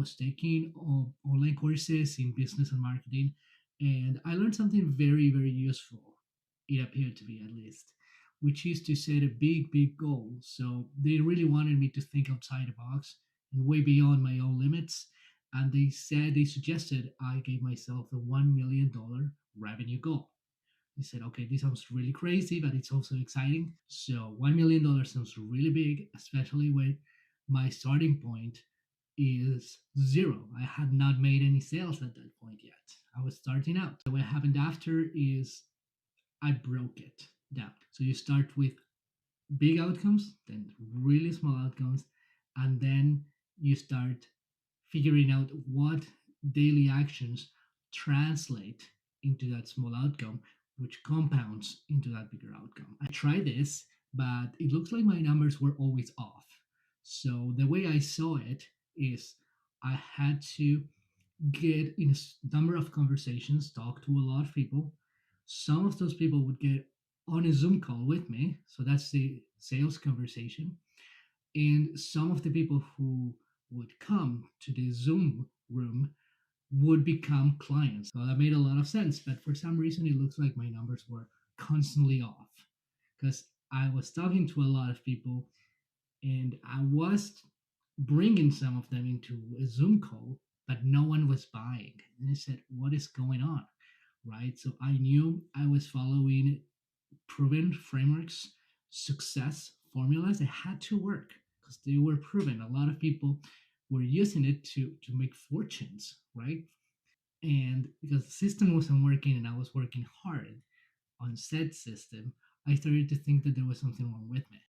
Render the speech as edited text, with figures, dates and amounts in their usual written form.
was taking online courses in business and marketing, and I learned something very, very useful. It appeared to be, at least, which is to set a big, big goal. So they really wanted me to think outside the box and way beyond my own limits. And they suggested I gave myself a $1 million revenue goal. They said, okay, this sounds really crazy, but it's also exciting. So $1 million sounds really big, especially when my starting point is zero. I had not made any sales at that point yet. I was starting out. So what happened after is I broke it down. So you start with big outcomes, then really small outcomes, and then you start figuring out what daily actions translate into that small outcome, which compounds into that bigger outcome. I tried this, but it looks like my numbers were always off. So the way I saw it is I had to get in a number of conversations, talk to a lot of people. Some of those people would get on a Zoom call with me. So that's the sales conversation. And some of the people who would come to the Zoom room would become clients. So that made a lot of sense. But for some reason, it looks like my numbers were constantly off because I was talking to a lot of people and I was bringing some of them into a Zoom call, but no one was buying. And I said, what is going on? Right. So I knew I was following proven frameworks, success formulas that had to work because they were proven. A lot of people were using it to make fortunes, right? And because the system wasn't working and I was working hard on said system, I started to think that there was something wrong with me.